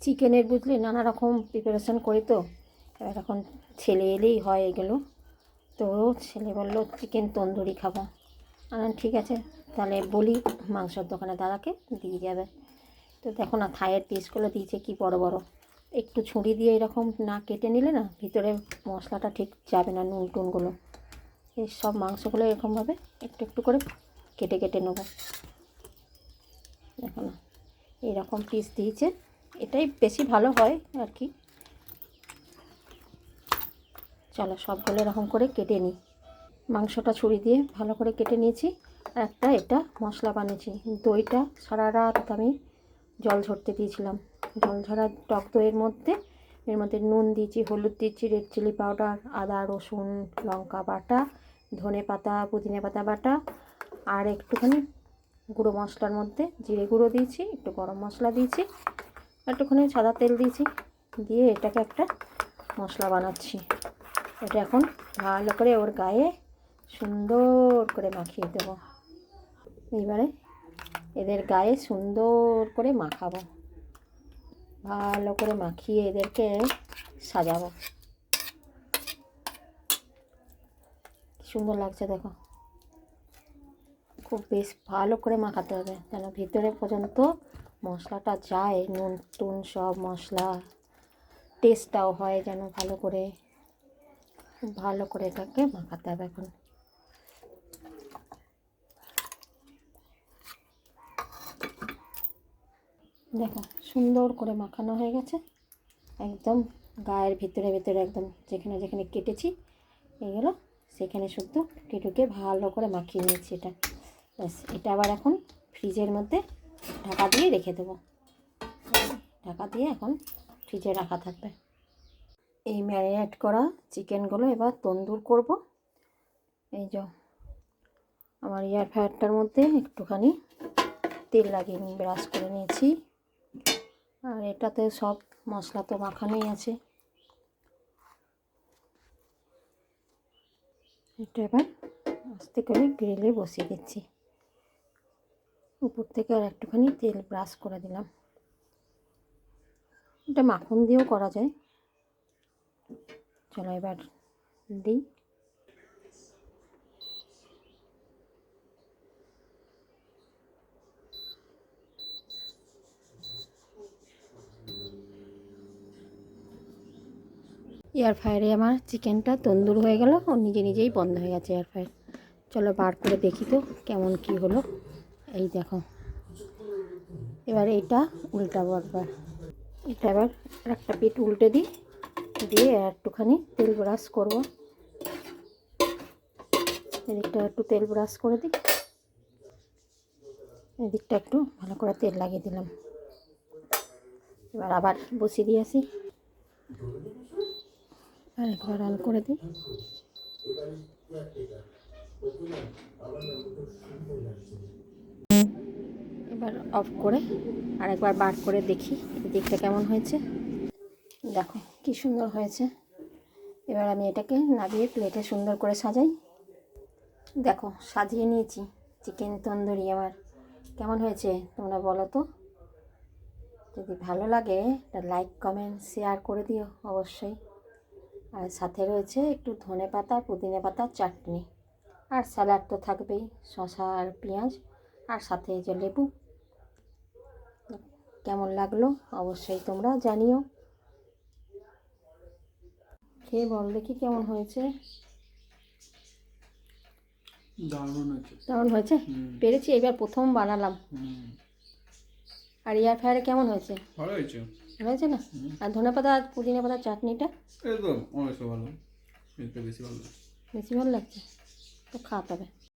চিকেনের বুঝলি নানা রকম প্রিপারেশান করি তো, এবার এখন ছেলে এলেই হয় এগুলো। তো ছেলে বললো চিকেন তন্দুরি খাবো। ঠিক আছে, তাহলে বলি মাংসের দোকানে দাদাকে দিয়ে যাবে। তো দেখো না থাইয়ের পিসগুলো দিয়েছে কি বড় বড়, একটু ছুরি দিয়ে এরকম না কেটে নিলে না ভিতরে মশলাটা ঠিক যাবে না, নুন টুনগুলো। এই সব মাংসগুলো এরকমভাবে একটু একটু করে কেটে কেটে নেবো। দেখো না এরকম পিস দিয়েছে, এটাই বেশি ভালো হয় আর কি। চলো সবগুলো এরকম করে কেটে নিই। মাংসটা ছুরি দিয়ে ভালো করে কেটে নিয়েছি। আর একটা এটা মশলা বানিয়েছি। দইটা সারা রাত আমি জল ঝরতে দিয়েছিলাম। জল ঝরা টক দইয়ের মধ্যে এর মধ্যে নুন দিয়েছি, হলুদ দিয়েছি, রেড চিলি পাউডার, আদা রসুন লঙ্কা বাটা, ধনে পাতা পুদিনা পাতা বাটা, আর একটুখানি গুঁড়ো মশলার মধ্যে জিরে গুঁড়ো দিয়েছি, একটু গরম মশলা দিয়েছি, একটুখানি সাদা তেল দিয়েছি। দিয়ে এটাকে একটা মশলা বানাচ্ছি। এটা এখন ভালো করে ওর গায়ে সুন্দর করে মাখিয়ে দেব। এইবারে এদের গায়ে সুন্দর করে মাখাবো, ভালো করে মাখিয়ে এদেরকে সাজাবো। সুন্দর লাগছে দেখো, খুব বেশ ভালো করে মাখাতে হবে যেন ভিতরে পর্যন্ত মশলাটা যায়, নুন টুন সব মশলা টেস্টটাও হয় যেন ভালো করে। ভালো করে এটাকে মাখাতে হবে। এখন দেখো সুন্দর করে মাখানো হয়ে গেছে, একদম গায়ের ভিতরে ভিতরে একদম যেখানে যেখানে কেটেছি এগুলো সেখানে শুদ্ধ ঢুকে ভালো করে মাখিয়ে নিয়েছি এটা। ব্যাস এটা আবার এখন ফ্রিজের মধ্যে ঢাকা দিয়ে রেখে দেবো। ঢাকা দিয়ে এখন ফ্রিজে রাখা থাকবে। এই ম্যারিনেট করা চিকেনগুলো এবার তন্দুর করব। এই যে আমার এয়ার ফ্রায়ারটার মধ্যে একটুখানি তেল লাগিয়ে ব্রাশ করে নিয়েছি। আর এটাতে সব মশলা তো মাখানোই আছে। এটা এবার আস্তে করে গ্রিলে বসিয়ে দিচ্ছি। উপর থেকে আর একটুখানি তেল ব্রাশ করে দিলাম। এটা মাখন দিয়েও করা যায়। চলো এবার দিই। এয়ার ফ্রায়ারে আমার চিকেনটা তন্দুর হয়ে গেল, ও নিজে নিজেই বন্ধ হয়ে গেছে এয়ার ফ্রায়ার। চলো বার করে দেখি তো কেমন কি হলো। এই দেখো, এবার এটা উল্টাবো একবার। এটা এবার একটা পিঠ উল্টে দিই, দিয়ে একটুখানি তেল ব্রাশ করবো। এদিকটা একটু তেল ব্রাশ করে দিই, এদিকটা একটু ভালো করে তেল লাগিয়ে দিলাম। এবার আবার বসিয়ে দিয়ে আসি, আর একবার অন করে দিই। এবার অফ করে আরেকবার বার করে দেখি এদিকটা কেমন হয়েছে। দেখো কি সুন্দর হয়েছে। এবার আমি এটাকে নামিয়ে প্লেটে সুন্দর করে সাজাই। দেখো সাজিয়ে নিয়েছি চিকেন তন্দুরি আমার। কেমন হয়েছে তোমরা বলো তো। যদি ভালো লাগে একটা লাইক কমেন্ট শেয়ার করে দিও অবশ্যই। আর সাথে রয়েছে একটু ধনে পাতা পুদিনা পাতার চাটনি, আর স্যালাড তো থাকবেই, শসা আর পেঁয়াজ, আর সাথে এই যে লেবু। কেমন লাগলো অবশ্যই তোমরা জানিও। খেয়ে বল দেখি কেমন হয়েছে। দারুণ হয়েছে। পেরেছি, এবার প্রথম বানালাম। আর এয়ার ফ্রায়ারে কেমন হয়েছে? ভালো হয়েছে। হয়েছে না? আর ধনেপাতা আর পুদিনা পাতার চাটনিটা একদম অনেক ভালো, বেশি ভালো বেশি ভালো লাগছে তো খাওয়াতে হবে।